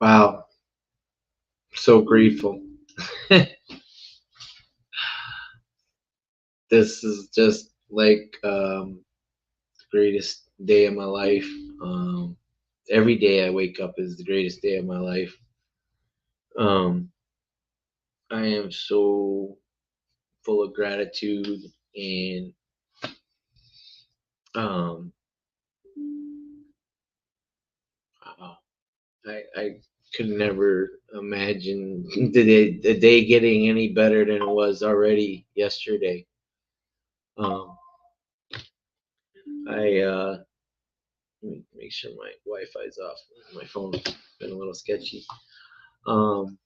Wow, so grateful. This is just like the greatest day of my life. Um, every day I wake up is the greatest day of my life. Um, I am so full of gratitude and um, wow, I could never imagine the day getting any better than it was already yesterday. Um, I let me make sure my Wi-Fi's off. My phone's been a little sketchy. Um,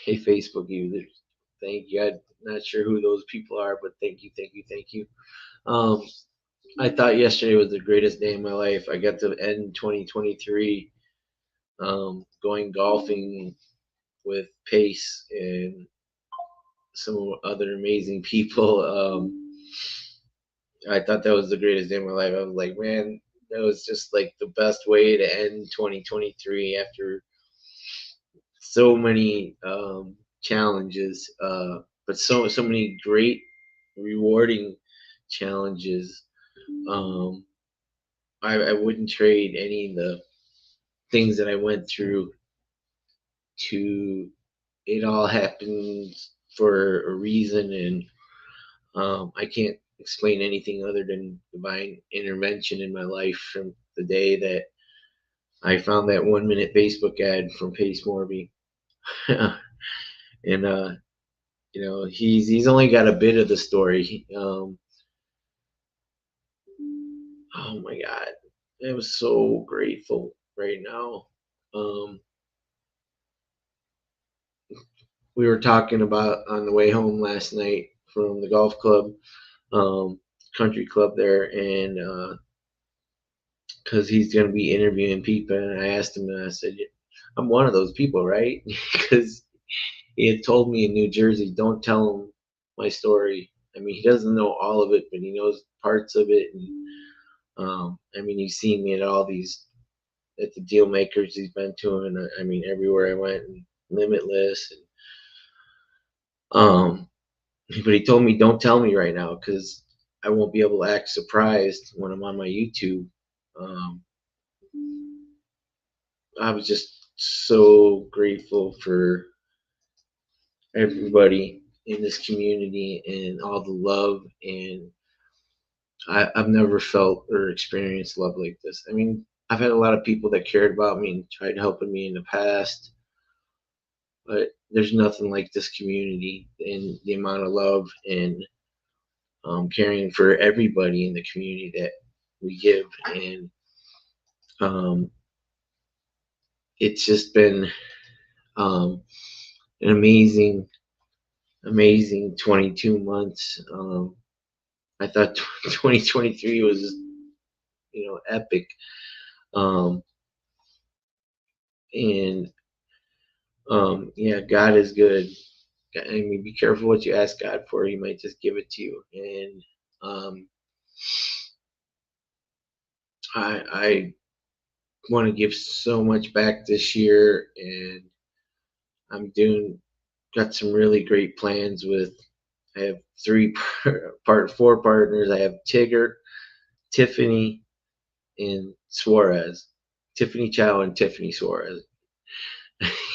hey, Facebook users, thank you. I'm not sure who those people are, but thank you, thank you, thank you. Um, I thought yesterday was the greatest day of my life. I got to end 2023 going golfing with Pace and some other amazing people. I thought that was the greatest day of my life. I was like, man, that was just like the best way to end 2023 after so many challenges, but so many great, rewarding challenges. Um, I wouldn't trade any of the things that I went through to. It all happened for a reason, and I can't explain anything other than divine intervention in my life from the day that I found that 1 minute Facebook ad from Pace Morby. And he's only got a bit of the story. Oh my God, I'm so grateful right now. Um, we were talking about on the way home last night from the golf club, um, country club there, and because he's going to be interviewing people, and I asked him, and I said, "I'm one of those people, right?" Because he had told me in New Jersey, "Don't tell him my story." I mean, he doesn't know all of it, but he knows parts of it, and I mean, you've seen me at the deal makers he's been to, and I mean, everywhere I went, and Limitless, and um, but he told me don't tell me right now because I won't be able to act surprised when I'm on my YouTube. Um, I was just so grateful for everybody in this community and all the love, and I've never felt or experienced love like this. I mean, I've had a lot of people that cared about me and tried helping me in the past, but there's nothing like this community and the amount of love and caring for everybody in the community that we give. And um, it's just been um, an amazing 22 months. I thought 2023 was, epic. Um, and yeah, God is good. I mean, be careful what you ask God for. He might just give it to you. And I want to give so much back this year, and I'm doing got some really great plans with. I have four partners. I have Tigger, Tiffany, and Suarez. Tiffany Chow and Tiffany Suarez.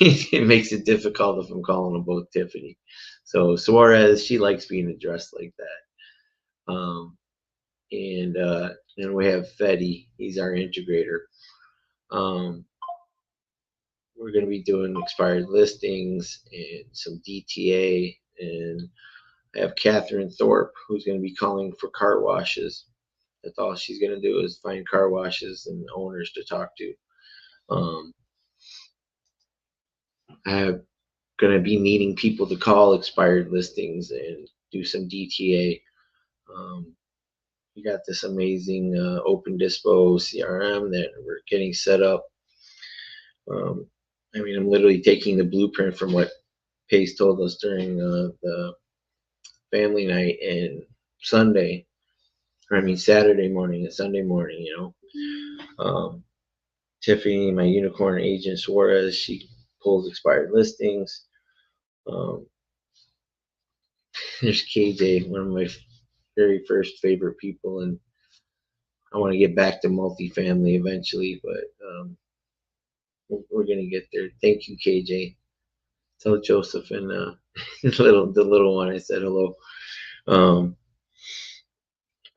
It makes it difficult if I'm calling them both Tiffany. So Suarez, she likes being addressed like that. And then we have Fetty. He's our integrator. Um, we're going to be doing expired listings and some DTA. And I have Catherine Thorpe, who's going to be calling for car washes. That's all she's going to do is find car washes and owners to talk to. Um, I'm going to be needing people to call expired listings and do some DTA. We got this amazing open dispo CRM that we're getting set up. Um, I mean, I'm literally taking the blueprint from what Pace told us during the family night and Sunday, or I mean Saturday morning and Sunday morning. Um, Tiffany, my unicorn agent Suarez, she pulls expired listings. Um, there's KJ, one of my very first favorite people, and I want to get back to multifamily eventually, but we're gonna get there. Thank you, KJ. Tell Joseph and the little one I said hello. Um,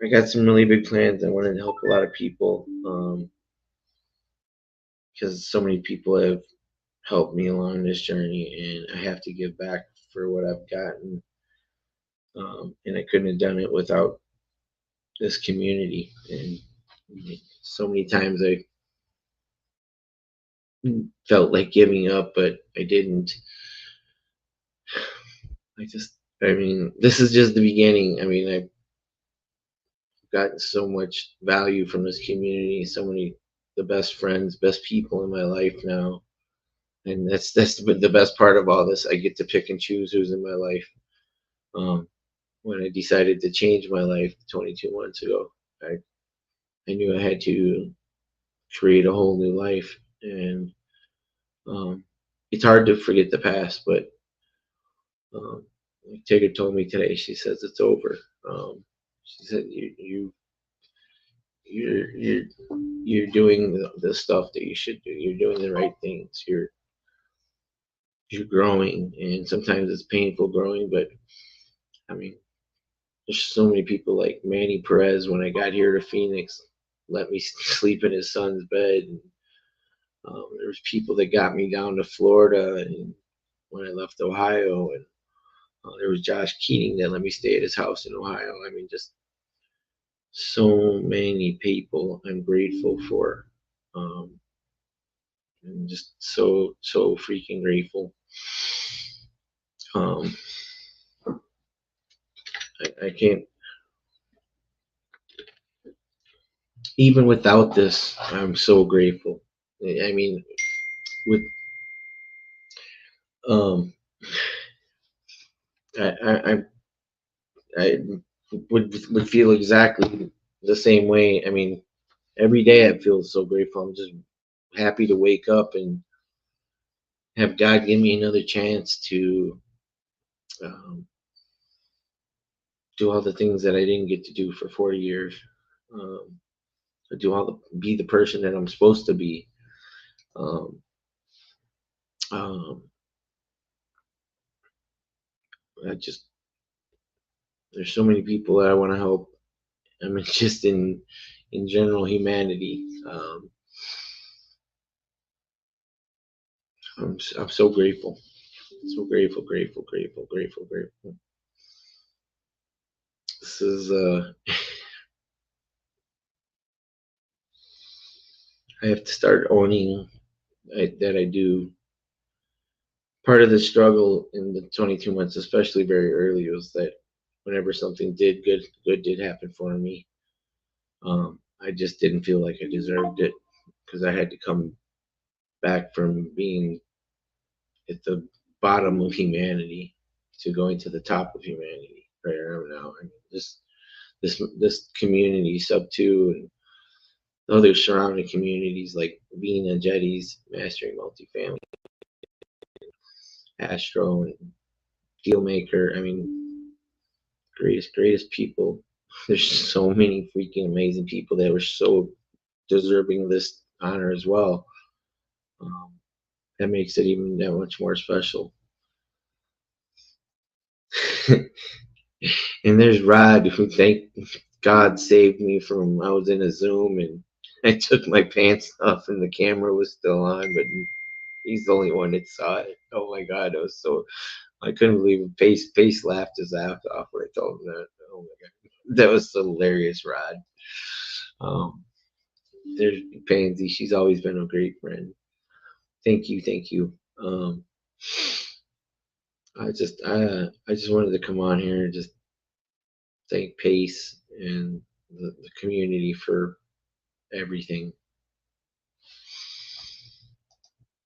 I got some really big plans. I wanted to help a lot of people because so many people have helped me along this journey, and I have to give back for what I've gotten. And I couldn't have done it without this community. And so many times I felt like giving up, but I didn't. I mean, this is just the beginning. I mean, I've gotten so much value from this community, so many the best friends, best people in my life now. And that's the best part of all this. I get to pick and choose who's in my life. Um, when I decided to change my life 22 months ago, I knew I had to create a whole new life, and um, it's hard to forget the past. But like Tigger told me today, she says it's over. She said you're you're doing the stuff that you should do. You're doing the right things. You're growing, and sometimes it's painful growing. But I mean, there's so many people like Manny Perez. When I got here to Phoenix, let me sleep in his son's bed. And, there was people that got me down to Florida, and when I left Ohio, and there was Josh Keating that let me stay at his house in Ohio. I mean, just so many people I'm grateful for. Um, I'm just so freaking grateful. Um, I can't even without this. I'm so grateful. I mean, with um, I I would feel exactly the same way. I mean, every day I feel so grateful. I'm just happy to wake up and have God give me another chance to um, do all the things that I didn't get to do for 40 years. Um, be the person that I'm supposed to be. Um, um, I just there's so many people that I want to help. I mean, just in general humanity. I'm so grateful, so grateful, grateful, grateful, grateful, grateful. This is I have to start owning that I do. Part of the struggle in the 22 months, especially very early, was that whenever something did good did happen for me, I just didn't feel like I deserved it because I had to come back from being at the bottom of humanity to going to the top of humanity right around now. I mean, this community, Sub Two, and other surrounding communities like Vina, Jetties, Mastering Multifamily, Astro, and Dealmaker. I mean, greatest people. There's so many freaking amazing people that were so deserving of this honor as well. Um, that makes it even that much more special. And there's Rod, who thank God saved me from. I was in a Zoom and I took my pants off and the camera was still on, but he's the only one that saw it. Oh my God, it was so. I couldn't believe it. Pace laughed his ass off when I told him that. Oh my God, that was hilarious, Rod. Um, there's Pansy. She's always been a great friend. Thank you. I just wanted to come on here and just thank Pace and the community for everything.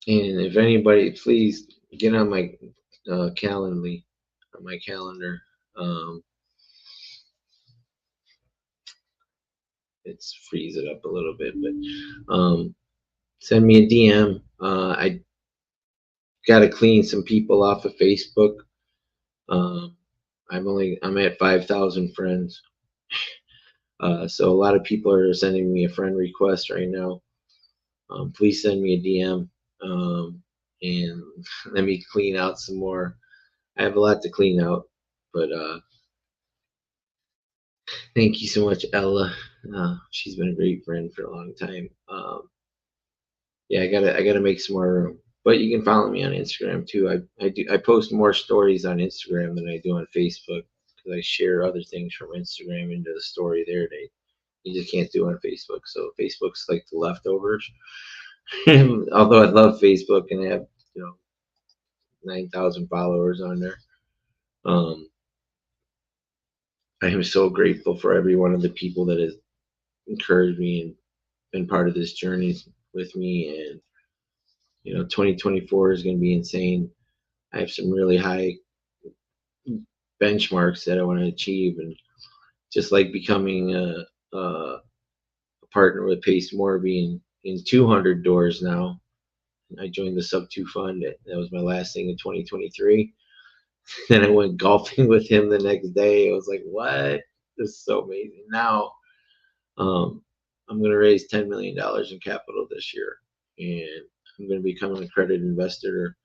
And if anybody, please get on my Calendly, on my calendar. Um, it's freeze it up a little bit, but send me a DM. I got to clean some people off of Facebook. Um, I'm at 5,000 friends. So a lot of people are sending me a friend request right now. Please send me a DM, and let me clean out some more. I have a lot to clean out, but thank you so much, Ella. She's been a great friend for a long time. Yeah, I gotta make some more room. But you can follow me on Instagram too. I post more stories on Instagram than I do on Facebook because I share other things from Instagram into the story there. You just can't do on Facebook. So Facebook's like the leftovers. Although I love Facebook and I have, 9,000 followers on there. Um, I am so grateful for every one of the people that has encouraged me and been part of this journey with me. And 2024 is going to be insane. I have some really high benchmarks that I want to achieve, and just like becoming a partner with Pace Morby in 200 doors now. I joined the Sub 2 Fund. That was my last thing in 2023. Then I went golfing with him the next day. I was like, what? This is so amazing. Now um, I'm going to raise $10 million in capital this year, and I'm going to become an accredited investor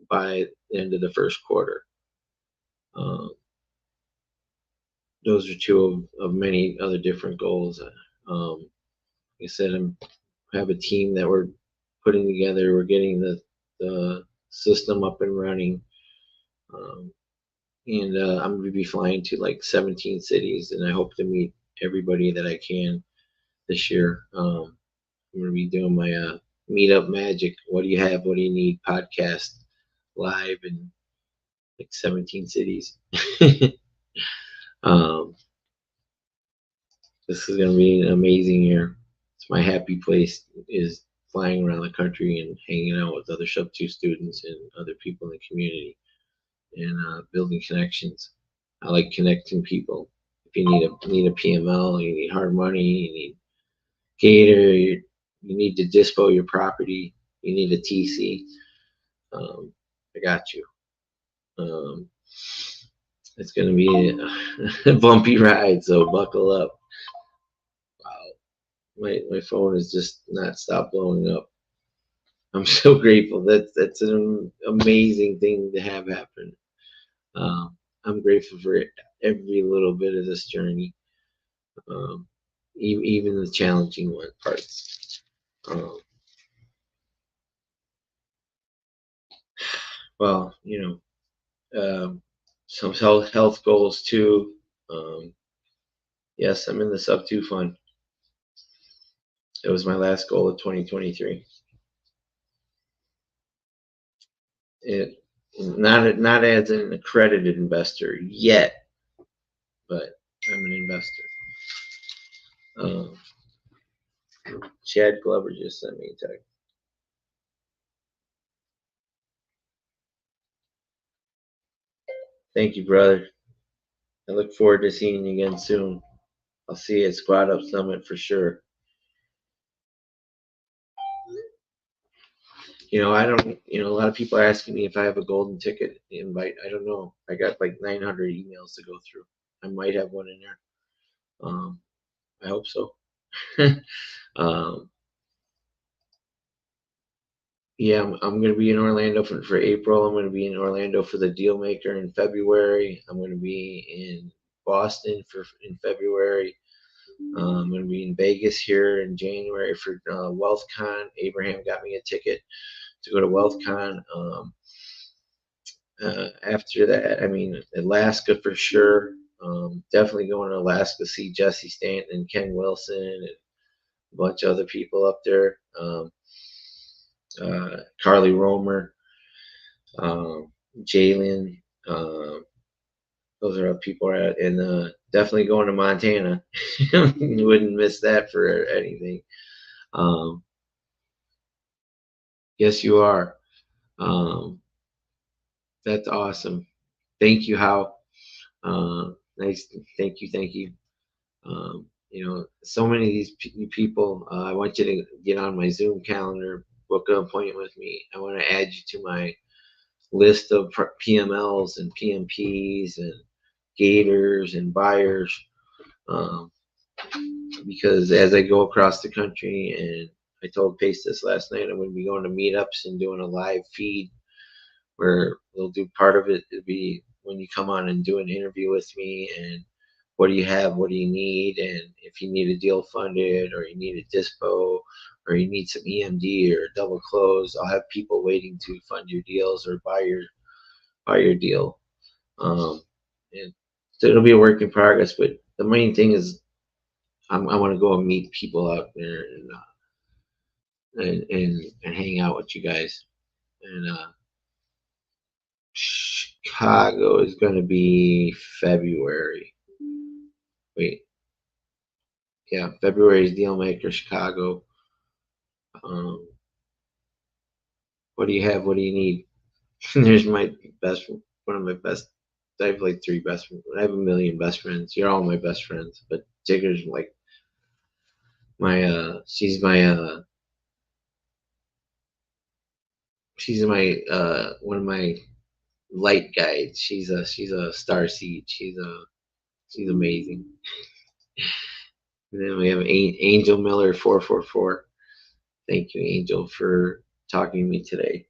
by the end of the first quarter. Um, those are two of many other different goals. Like I said, I have a team that we're putting together. We're getting the system up and running. Um, and I'm going to be flying to like 17 cities, and I hope to meet everybody that I can this year. I'm going to be doing my Meetup Magic. What do you have? What do you need? Podcast live in like 17 cities. um, this is going to be an amazing year. It's my happy place is flying around the country and hanging out with other Sub 2 students and other people in the community and building connections. I like connecting people. If you need a PML, you need hard money, you need Gator, you need to dispo your property, you need a TC. I got you. Um, it's going to be a bumpy ride, so buckle up. Wow, my phone has just not stopped blowing up. I'm so grateful. That's an amazing thing to have happen. I'm grateful for every little bit of this journey, um, even the challenging one parts. Um, well, some health goals too. Um, yes, I'm in the Sub 2 Fund. It was my last goal of 2023. It not as an accredited investor yet, but I'm an investor. Um, Chad Glover just sent me a text. Thank you, brother. I look forward to seeing you again soon. I'll see you at Squad Up Summit for sure. I don't. A lot of people are asking me if I have a golden ticket invite. I don't know. I got like 900 emails to go through. I might have one in there. I hope so. um, yeah, I'm going to be in Orlando for April. I'm going to be in Orlando for the Deal Maker in February. I'm going to be in Boston in February. I'm going to be in Vegas here in January for WealthCon. Abraham got me a ticket to go to WealthCon. After that, I mean, Alaska for sure. Definitely going to Alaska, see Jesse Stanton and Ken Wilson and a bunch of other people up there. Carly Romer, Jalen. Those are people at, and definitely going to Montana. You wouldn't miss that for anything. Um, yes, you are. Um, that's awesome. Thank you, Hal. Nice. Thank you. Thank you. so many of these people. I want you to get on my Zoom calendar, book an appointment with me. I want to add you to my list of PMLs and PMPs and gators and buyers, um, because as I go across the country, and I told Pace this last night, I'm going to be going to meetups and doing a live feed where they'll do part of it. It'll be when you come on and do an interview with me, and what do you have, what do you need, and if you need a deal funded, or you need a dispo, or you need some EMD or double close, I'll have people waiting to fund your deals or buy your deal. And so it'll be a work in progress, but the main thing is I want to go and meet people out there, and hang out with you guys. And Chicago is going to be February. Wait, yeah, February is deal maker Chicago. Um, what do you have? What do you need? There's my best, one of my best. I have like three best friends. I have a million best friends. You're all my best friends, but Jigger's like she's my one of my light guides. She's a star seed. She's amazing. And then we have Angel Miller 444. Thank you, Angel, for talking to me today.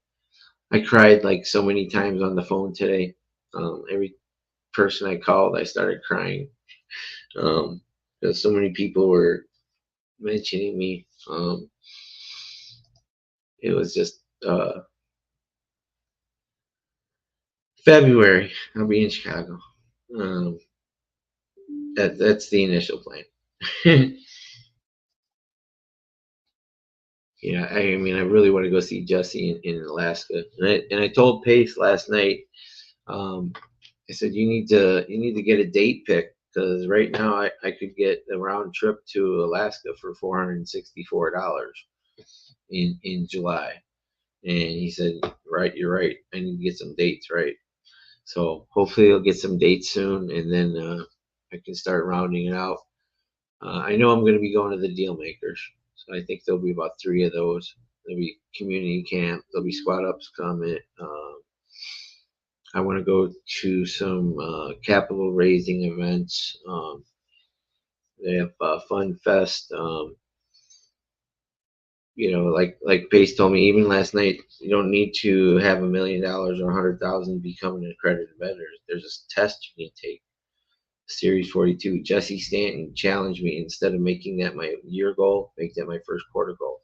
I cried like so many times on the phone today. Every person I called, I started crying, because so many people were mentioning me. It was just February. I'll be in Chicago. Um, that's the initial plan. Yeah, I mean, I really want to go see Jesse in Alaska, and I told Pace last night. Um, I said you need to get a date pick, because right now I could get a round trip to Alaska for $464 in July, and he said, right, you're right. I need to get some dates right. So hopefully I'll get some dates soon, and then I can start rounding it out. I know I'm going to be going to the deal makers, so I think there'll be about three of those. There'll be community camp. There'll be squad ups coming. I want to go to some capital raising events. They have Fun Fest. Like Pace told me even last night, you don't need to have $1 million or 100,000 becoming an accredited vendor. There's a test you can take. Series 42. Jesse Stanton challenged me, instead of making that my year goal, make that my first quarter goal.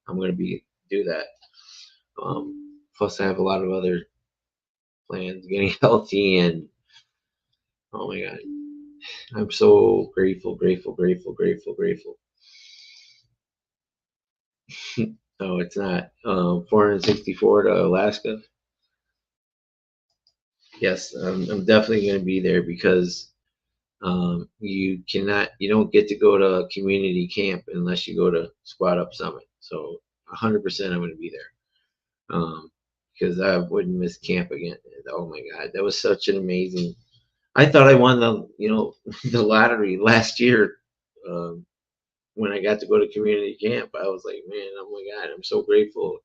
I'm going to do that. Plus, I have a lot of other plans, getting healthy, and oh my god, I'm so grateful, grateful, grateful, grateful, grateful. No, it's not. 464 to Alaska. Yes, I'm definitely going to be there, because you don't get to go to community camp unless you go to Squad Up Summit. So 100% I'm going to be there, because I wouldn't miss camp again. Oh my God, that was such an amazing. I thought I won the lottery last year, um, when I got to go to community camp. I was like, man, oh my God, I'm so grateful.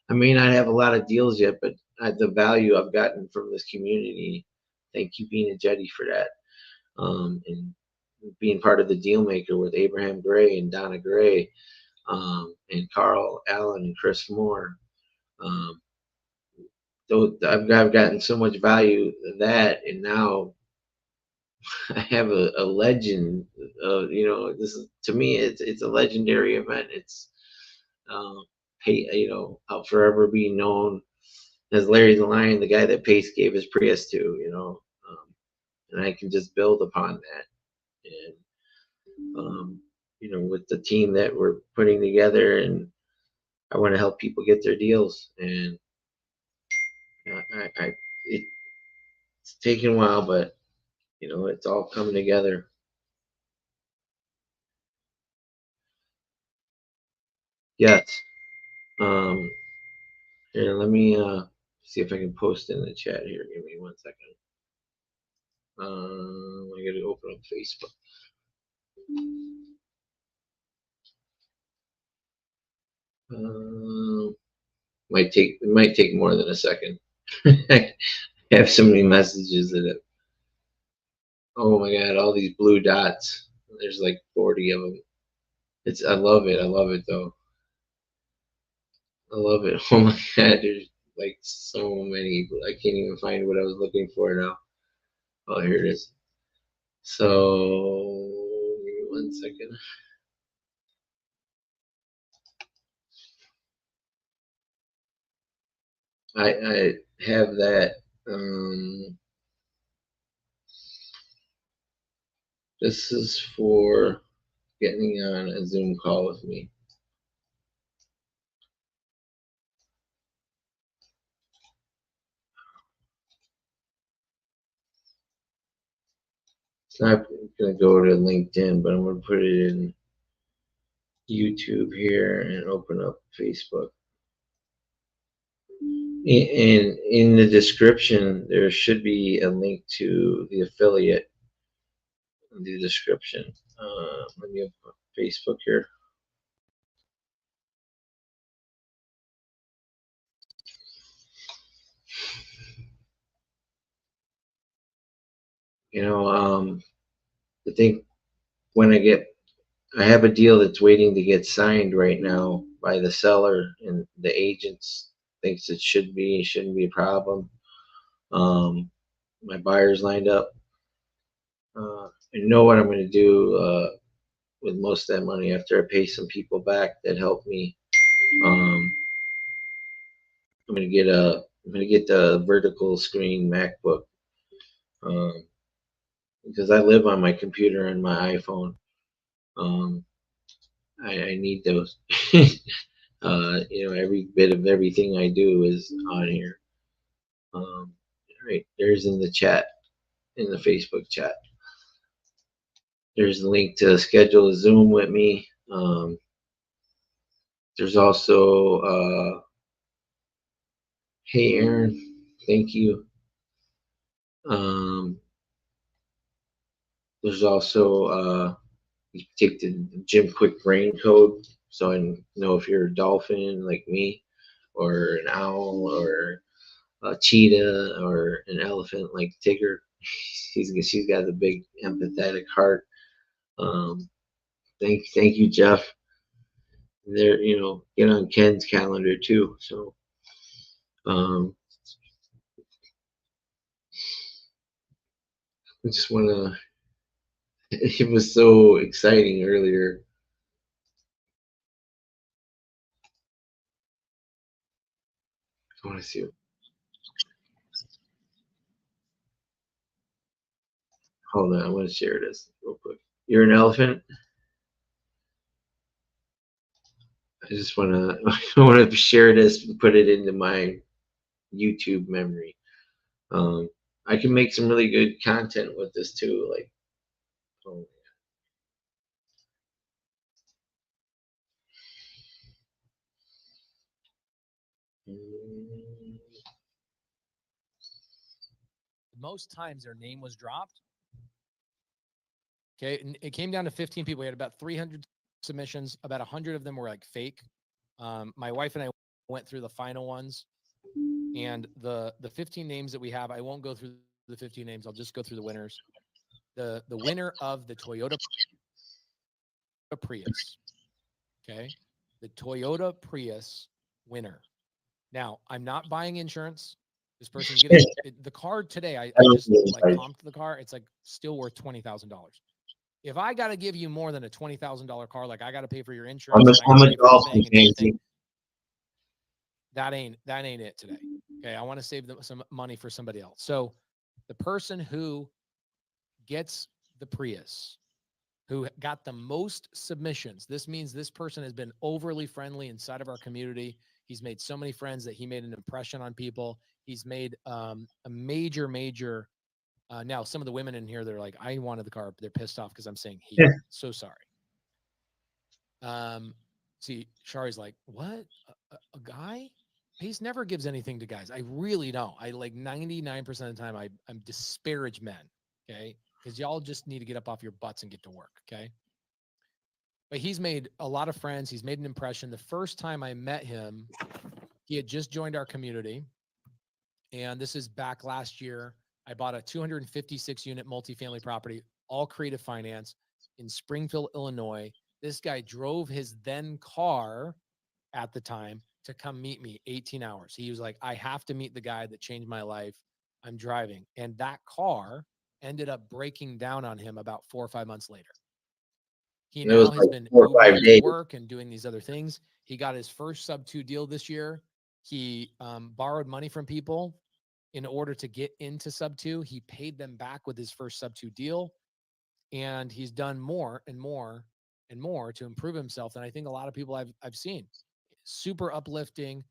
I may not have a lot of deals yet, but the value I've gotten from this community. Thank you, being a Jetty, for that. And being part of the deal maker with Abraham Gray and Donna Gray, and Carl Allen and Chris Moore. Um, I've gotten so much value in that, and now I have a legend. This is, to me, it's a legendary event. It's I'll forever be known as Larry the Lion, the guy that Pace gave his Prius to. And I can just build upon that. And with the team that we're putting together, and I want to help people get their deals. And it's taken a while, but it's all coming together. Yes. Um, Here, let me see if I can post in the chat here. Give me 1 second. I gotta open up Facebook. It might take more than a second. I have so many messages that it, oh my god, all these blue dots. There's like 40 of them. I love it. I love it though. I love it. Oh my god, there's like so many. I can't even find what I was looking for now. Oh, here it is. So, give me 1 second. I have that. This is for getting on a Zoom call with me. It's not going to go to LinkedIn, but I'm going to put it in YouTube here and open up Facebook. And in the description, there should be a link to the affiliate in the description. Let me open Facebook here. I think when I have a deal that's waiting to get signed right now by the seller, and the agents thinks shouldn't be a problem. My buyer's lined up. I know what I'm going to do with most of that money after I pay some people back that helped me. I'm going to get the vertical screen MacBook because I live on my computer and my iPhone. I need those. Every bit of everything I do is on here. Right there's in the chat, in the Facebook chat. There's a link to schedule a Zoom with me. There's also, hey Aaron, thank you. There's also, you take the Jim Quick Brain code, so I know if you're a dolphin like me, or an owl, or a cheetah, or an elephant like Tigger. She's got a big empathetic heart. Thank you, Jeff. There, get on Ken's calendar too. So, I just want to. It was so exciting earlier. I want to see. Hold on, I want to share this real quick. You're an elephant. I just want to. I want to share this and put it into my YouTube memory. I can make some really good content with this too. Like, oh, most times their name was dropped. Okay, and it came down to 15 people. We had about 300 submissions. About 100 of them were like fake. My wife and I went through the final ones, and the 15 names that we have, I won't go through the 15 names. I'll just go through the winners. The winner of the Toyota Prius. Okay, the Toyota Prius winner. Now, I'm not buying insurance. This person gets the car today. I just like comped the car. It's like still worth $20,000. If I got to give you more than a $20,000 car, like I got to pay for your insurance, that ain't it today. Okay, I want to save them some money for somebody else. So, the person who gets the Prius, who got the most submissions, this means this person has been overly friendly inside of our community. He's made so many friends that he made an impression on people. He's made a major now, some of the women in here, they're like, I wanted the car, but they're pissed off because I'm saying he. Yeah. So sorry. See, Shari's like, what? A guy? Pace never gives anything to guys. I really don't. I like 99% of the time, I'm disparage men, okay? Because y'all just need to get up off your butts and get to work, okay? but he's made a lot of friends. He's made an impression. The first time I met him, he had just joined our community. And this is back last year. I bought a 256 unit multifamily property, all creative finance in Springfield, Illinois. This guy drove his then car at the time to come meet me 18 hours. He was like, I have to meet the guy that changed my life. I'm driving. And that car ended up breaking down on him about 4 or 5 months later. He And it was now has like been 4 or 5 Ubering to days. work and doing these other things. He got his first sub-2 deal this year. He borrowed money from people in order to get into sub-2. He paid them back with his first sub-2 deal. And he's done more and more and more to improve himself than I think a lot of people I've seen. Super uplifting.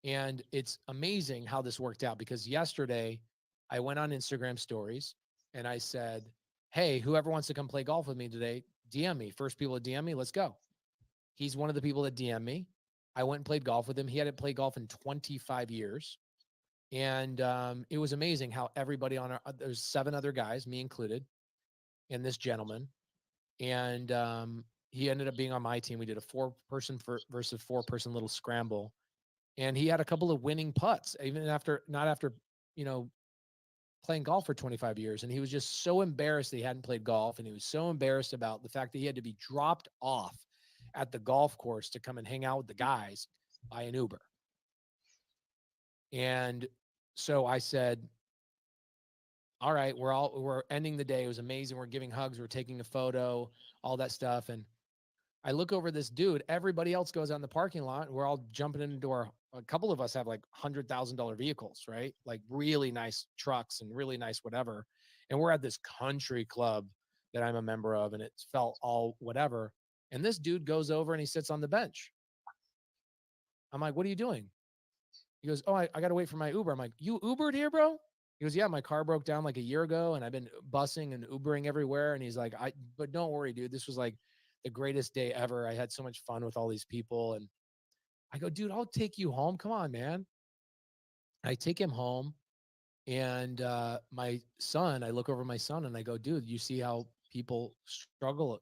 And it's amazing how this worked out, because yesterday I went on Instagram stories and I said, hey, whoever wants to come play golf with me today, DM me. First people to DM me, let's go. He's one of the people that DM me. I went and played golf with him. He hadn't played golf in 25 years. And it was amazing how everybody on there's 7 other guys, me included, and this gentleman. And he ended up being on my team. We did a 4-person versus 4-person little scramble. And he had a couple of winning putts, even not after, playing golf for 25 years. And he was just so embarrassed that he hadn't played golf. And he was so embarrassed about the fact that he had to be dropped off at the golf course to come and hang out with the guys by an Uber. And so I said, all right, we're ending the day. It was amazing. We're giving hugs. We're taking a photo, all that stuff. And I look over this dude. Everybody else goes out in the parking lot. And we're all jumping into a couple of us have like $100,000 vehicles, right? Like really nice trucks and really nice whatever. And we're at this country club that I'm a member of, and it felt all whatever. And this dude goes over and he sits on the bench. I'm like, what are you doing? He goes, oh, I got to wait for my Uber. I'm like, you Ubered here, bro? He goes, yeah, my car broke down like a year ago and I've been busing and Ubering everywhere. And he's like, but don't worry, dude. This was like the greatest day ever. I had so much fun with all these people. And I go, dude, I'll take you home. Come on, man. I take him home. And my son, I look over my son and I go, dude, you see how people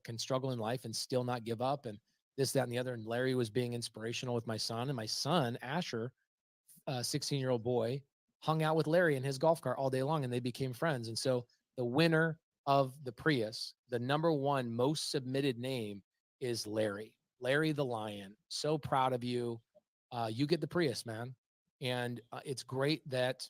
can struggle in life and still not give up, and this, that, and the other. And Larry was being inspirational with my son. And my son, Asher, 16-year-old boy, hung out with Larry in his golf cart all day long, and they became friends. And so the winner of the Prius, the number 1 most submitted name, is Larry the Lion. So proud of you. You get the Prius, man. And it's great that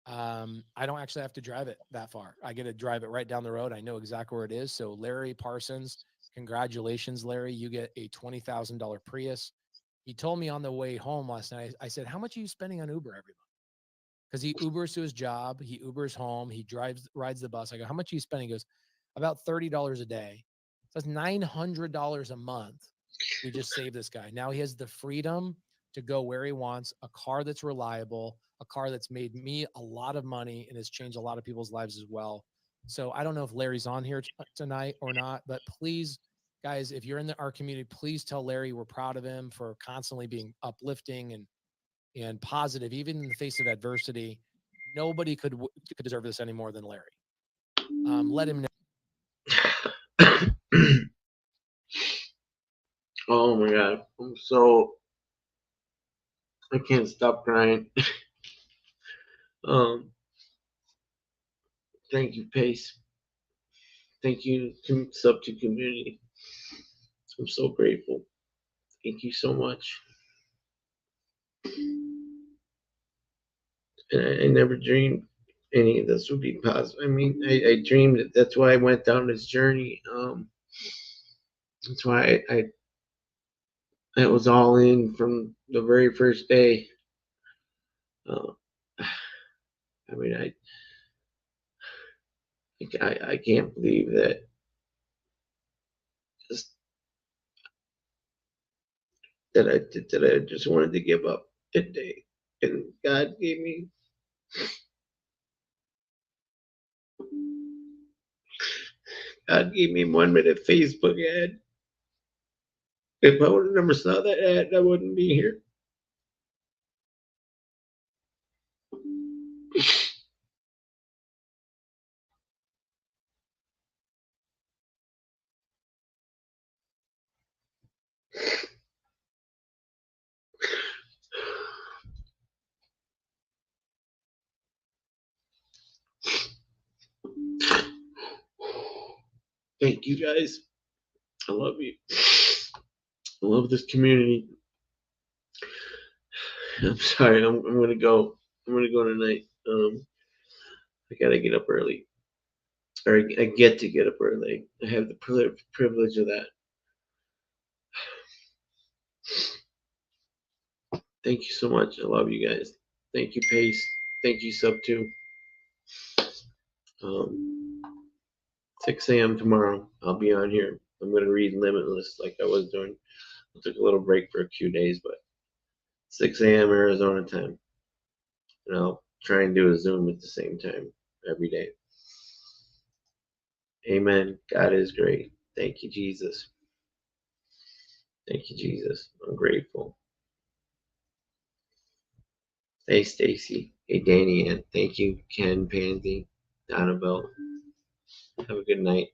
I don't actually have to drive it that far. I get to drive it right down the road. I know exactly where it is. So Larry Parsons, congratulations, Larry. You get a $20,000 Prius. He told me on the way home last night, I said, how much are you spending on Uber every month? Because he Ubers to his job. He Ubers home. He rides the bus. I go, how much are you spending? He goes, about $30 a day. So that's $900 a month. We just saved this guy. Now he has the freedom to go where he wants, a car that's reliable, a car that's made me a lot of money and has changed a lot of people's lives as well. So I don't know if Larry's on here tonight or not, but please, guys, if you're in our community, please tell Larry we're proud of him for constantly being uplifting and positive, even in the face of adversity. Nobody could deserve this any more than Larry. Let him know. Oh my God. I can't stop crying. Thank you, Pace. Thank you, Sub2 community. I'm so grateful. Thank you so much. And I never dreamed any of this would be possible. I mean, I dreamed it. That's why I went down this journey. That's why I was all in from the very first day. I mean, I can't believe that just that I just wanted to give up that day, and God gave me God gave me 1 minute Facebook ad. If I would have never saw that ad, I wouldn't be here. Thank you guys. I love you. I love this community. I'm sorry. I'm gonna go. I'm gonna go tonight. I gotta get up early, or I get to get up early. I have the privilege of that. Thank you so much. I love you guys. Thank you, Pace. Thank you, Subto. 6 a.m. tomorrow. I'll be on here. I'm gonna read Limitless like I was doing. I took a little break for a few days, but 6 a.m. Arizona time. And I'll try and do a Zoom at the same time every day. Amen. God is great. Thank you, Jesus. Thank you, Jesus. I'm grateful. Hey, Stacy. Hey, Danny. And thank you, Ken, Pansy, Donabelle. Have a good night.